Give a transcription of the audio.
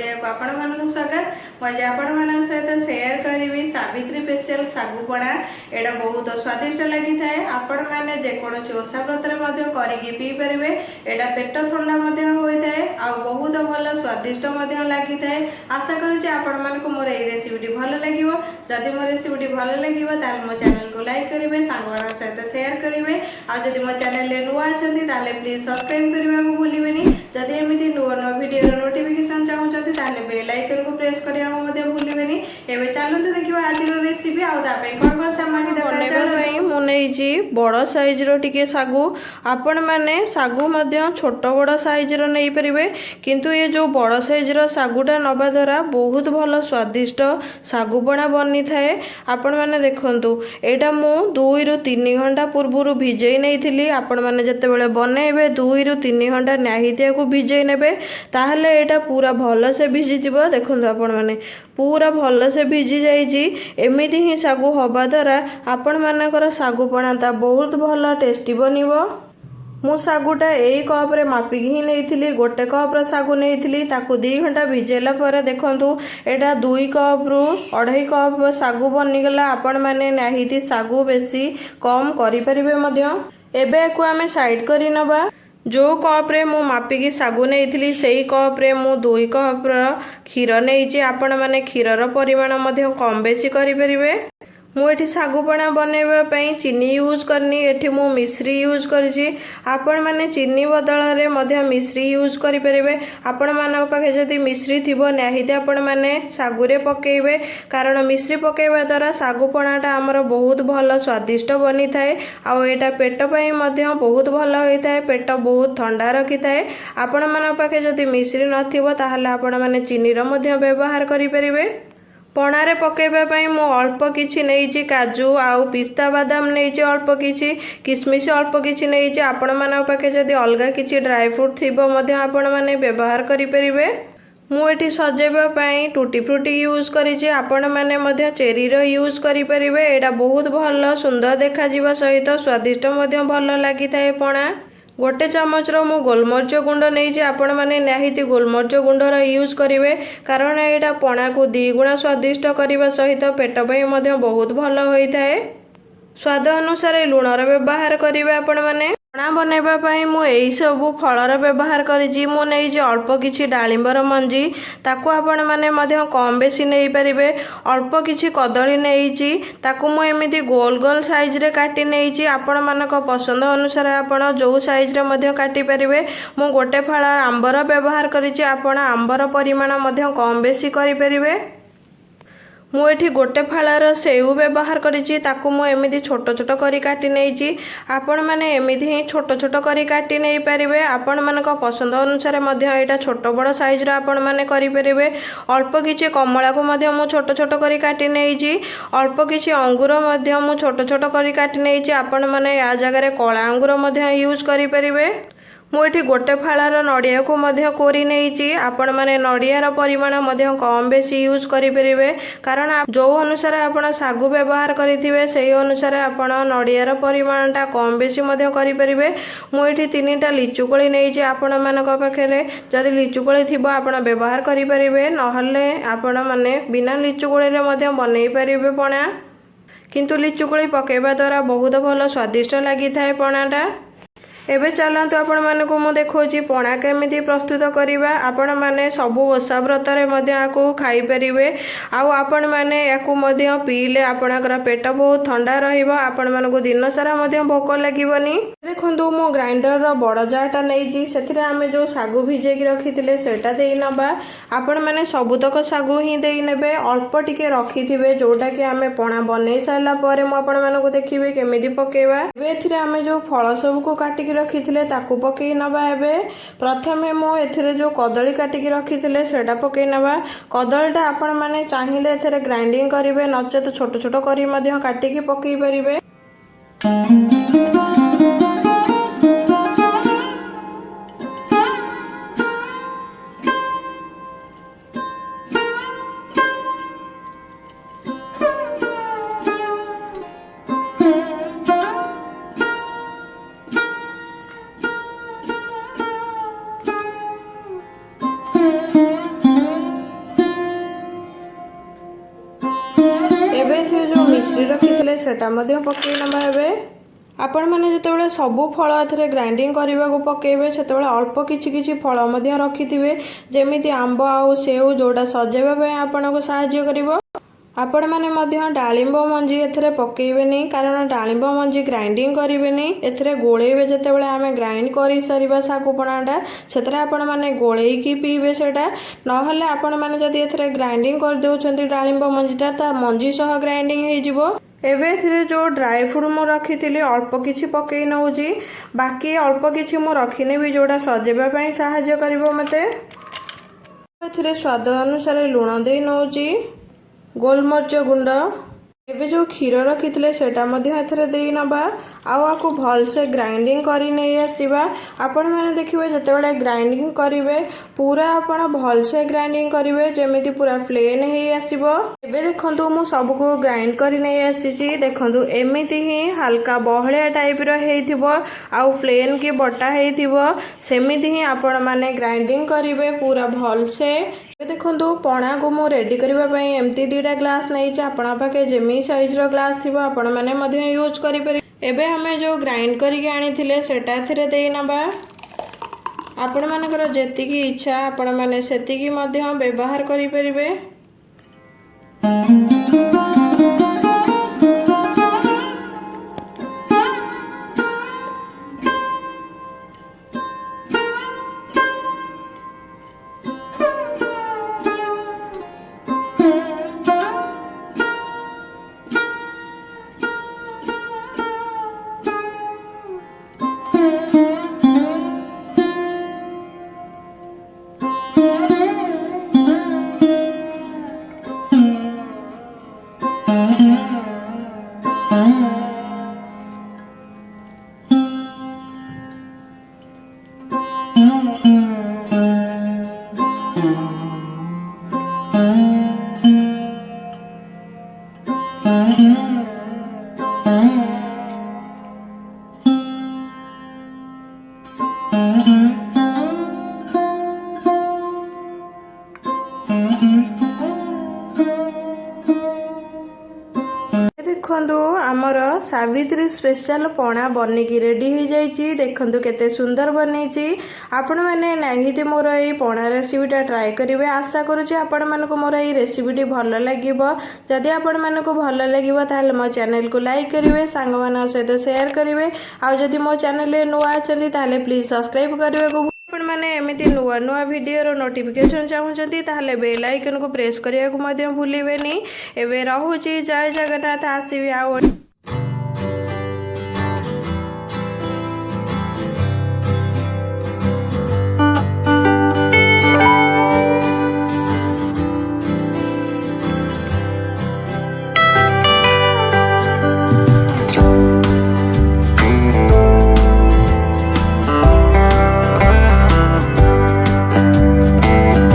को आपण मानक स्वागत। मुझे आपण मानक सहित शेयर करी सावित्री स्पेशल सागुपणा। एटा बहुत स्वादिष्ट लगी थाए। आपण माने जेकोसी ओषा व्रत करके पी पारे। एटा पेट थंडा होई थाए आ बहुत भल स्वादिष्ट लगी थाए। आशा करुचे आपण मानक मोर ए रेसिपीटी भल लगिवो। जदि मो रेसिपीटी भल लगिवो ताल मो चैनल को लाइक करेंगे, सांग सहित शेयर करेंगे। आदि मो चैनल नुआ अच्छा ताले प्लीज सब्सक्राइब करने को भूलिए। जदि एमती नुआ नुआ वीडियो नोटिफिकेशन चाहते ताले बेल आइकन को प्रेस करने को भूलिए। एवं चलते देखा आज रेसिपी कौन सामान मुझे बड़ साइज रे सागु। आपण मैंने सागु छोट बड़ साइज नहीं पारे, किंतु ये जो बड़ साइज सागुटा नवा द्वारा बहुत भल स्वादिष्ट सागुपणा बनी थाए। आपण मैंने देखंतु एटा मु 2 ରୁ 3 घंटा पूर्व भिजई नहीं थी। आपण मैंने जिते बनइबे 2 ରୁ 3 घंटा निहितिया को भिजई नेबे, ताहले एटा पूरा भल से भिजी जिवो। देखंतु आपण मैंने पूरा भल से भिजी जाइए। एमिति ही सागु हवा द्वारा आपण मानकर सागुपणाटा बहुत भल टेस्टी बनिबो। मु सागुटा यही कप्रे मापिकी ही नहीं, गोटे कप्र सागु नहीं ताकू 2 घंटा भिजेला पर देखंतु एटा 2 कप रु 2.5 कप सागु बनीगला। आपण माने निहिति सागु बेसी कम करि परिबे मध्य। एबे को आमे साइड करि नबा। जो कप्रे मु मापिकी सागु नहीं सही कप्रे मु 2 कप क्षीर नहीं। आपण माने क्षीरर परिमाण मध्य कम बेसी करि परिबे। मुझे सागुपणा बनवाई चीनी यूज करनी। एठी मु मिश्री यूज करी। आपण माने चीनी बदल में मिश्री यूज करें। आपण मान पाखे जदि मिश्री थी निहित आपण माने सागुरे पकेबे, कारण मिश्री पकेबा द्वारा सागुपणाटा आमर बहुत भल स्वादिष्ट बनी थाए। आउ एटा पेट पई मध्य बहुत भल होता है, पेट बहुत ठंडा रखी थाए। आपण मान पाखे जदि मिश्री नथिबो ताहले आपण माने चीनीर मध्य व्यवहार करि परिबे। पणारे पकेबा मु अल्प किछि नहीं, काजू आउ पिस्ता बादाम नहीं, अल्प किछि किसमिश अल्प किछि नहीं। आपण मान पाखे जदि अलगा किछि ड्राई फ्रूट थिबो मध्य आपण माने व्यवहार करि परिबे। मु एठी सजेबा पई टूटी फ्रूटी यूज करिछि। आपण माने मध्य चेरी रो यूज करि परिबे। एटा बहुत भल सुंदर देखा जिवा सहित स्वादिष्ट मध्य भल लागि थाए पणा। गोटे चामच मु गोलमरिच गुंड नहीं, आपण माने निहिति गोलमरिच गुंडर यूज करेंगे, कारण यहाँ पणा को 2 गुणा स्वादिष्ट करने सहित पेट पे बहुत भल होता है। स्वाद अनुसार लुणर व्यवहार करेंगे। आपण माने पणा बनवाई मु यही सबू फलर व्यवहार करी। मु नहीं अल्प किछि डालिंबर मंजी, ताकू आपण माने मध्य कम बेसी नहीं पारे। अल्प किछि कदली नहीं, ताकू मु एमिति गोल गोल साइज रे काटी नहीं। आपण मानक पसंद अनुसार आपण जो साइज रे मध्य काटी पारे। मु गोटे फाला आंबर व्यवहार करी। आपण आंबर परिमाण मध्य कम बेसी करि परिबे। मुझे गोटे फालार सेऊ व्यवहार करी, ताकू मु एमिति छोट छोट करी काटी नहीं। आपण माने एमिति ही छोट छोट करी काटी नहीं पारे। आपण मानक पसंद अनुसार मध्य एटा छोट बड़ साइज रा आपण माने करि परिबे। अल्प किछि कमला को मध्य मु छोट छोट करी काटी नहीं। अल्प किछि अंगूर मध्य मु छोट छोट करी काटी नहीं। आपण माने या जगह रे कला अंगूर मध्य यूज करि परिबे। मुझे गोटे फालार नड़िया को मध्य कोरी नहीं। आपण माने नड़ियार परिमाण मध्य कम बेसी यूज करें, कारण जो अनुसार आपण सागु व्यवहार करेंगे से अनुसार आपण नड़ियार परिमाणटा कम बेसी मध्य करें। मुझे 3टा लिचु कोली नहीं। आपण मानक पाखे जदि लिचु कोली थी आपण व्यवहार करें, नहले आपण माने बिना लिचु कोली मध्य बनई पारे पणा। किंतु लिचु कोली पकेबा द्वारा बहुत भल स्वादिष्ट लगी थाए पणाटा। एबे चलतु आपण मानक मु देखौछि पणा केमिति प्रस्तुत करिबा। आपण माने सबु ओषा व्रत रे मध्य आकु खाई परिबे। आउ आपण माने याकु मध्य पीले आपणकर पेट बहुत ठंडा रहिबो। आपण मानकु दिन सारा मध्य भोक लागिबनी। देखंतु मु ग्राइंडर रो बड़ जारटा नैछि, सेथिरे आमे जो सागु भिजे की रखिथिले सेटा देई नबा। आपण माने सबुतक सागु ही देई नेबे, अल्प टिके रखिथिबे जोटा कि आमे पणा बनै सारला परे मु आपण मानकु देखिबे केमिति पकेबा। एबे एथिरे आमे जो फळ सब को काटिकी रखिथिले ताकू पकई नबा। एबे प्रथमे मु एथिरे जो कदली काटिकी रखिथिले सेटा पकई नबा। कदलीटा आपण माने चाहिले एथिरे ग्राइंडिंग करिवे, नचेत छोट छोट करी मध्य काटिकी पकई परिबे। एबे जो मिश्री रखी सेटा पकई नवा ए आपण मैंने जिते सबू फल एथरे ग्राइंडिंग करने को पकेबे से अल्प किछि फल रखि जमी आंब आउ सेव जोटा सजेबा आपन को साहाय्य करिवो। आपण मैंने डालिंब मंजी एथरे पकेबेनी कारण डालिंब मंजी ग्राइंडिंग करेंगे एथरे गोलेबे जिते आम ग्राइंड कर सारा सागुपणाटा से आपण मैंने गोलेकी पीबे सेटा नहले आपण मैंने जदि एथरे ग्राइंडिंग कर देउछंती डालिंब मंजीटा ता मंजी सह ग्राइंडिंग हो जिवो। एबे एथिरे जो ड्राई फ्रूट मु रखी अल्प किछि पकई नउजी बाकी अल्प किछि मु रखिने भी जोड़ा सजेबा पई सहाय्य करिवो मते। एथिरे स्वाद अनुसार लूण दे नउजी गोलमर्च गुंड एबे जो क्षीर रखी सेटा एथरे दे नबा आउ भल से ग्राइंडिंग करी नहीं आसीबा। आपण मैंने देखिए जिते ग्राइंडिंग करेंगे पूरा आपण भल से ग्राइंडिंग करेंगे जमी पूरा प्लेन हो आसीबो। एबे देखंतु मु सबको ग्राइंड करी नहीं आसी देखंतु एमिति ही हल्का बहलिया टाइप रो हेइथिबो आउ प्लेन की बटा हेइथिबो सेमिति ही आपण माने ग्राइंडिंग करेंगे पूरा भल से। देखो पणा को मु रेडी करने एमती 2टा ग्लास नहीं आपण पाखे जेमी साइज रो ग्लास थी आपण मैंने यूज करें। एबे हमें जो ग्राइंड करके आनी सेटा एथिरे देई नबा आपण मानकर जेतिकी इच्छा आपण माने सेतिकी मध्य व्यवहार करि परिबे। देखु आमर सावित्री स्पेशल पणा बनिकी रेडी हो जाइए। देखु केते सुंदर बनई आपण मैंने निहाती मोर ये पणा रेसिपीटा ट्राए करेंगे। आशा करुँच आपण मानक मोर ये रेसिपीटी भल लगे। जदि आपण मानक भल लगे ताल मो चैनल को लाइक करेंगे सांग मान सहित शेयर करेंगे आदि मो चैनल नुआ अच्छा ताले प्लीज सब्सक्राइब करने को आपण मैंने एमती नुआ नुआ वीडियो नोटिफिकेशन चाहूँगी ताहले बेल आइकन को प्रेस करने को भूलें। एवं रोचे जय जगन्नाथ आसबि आ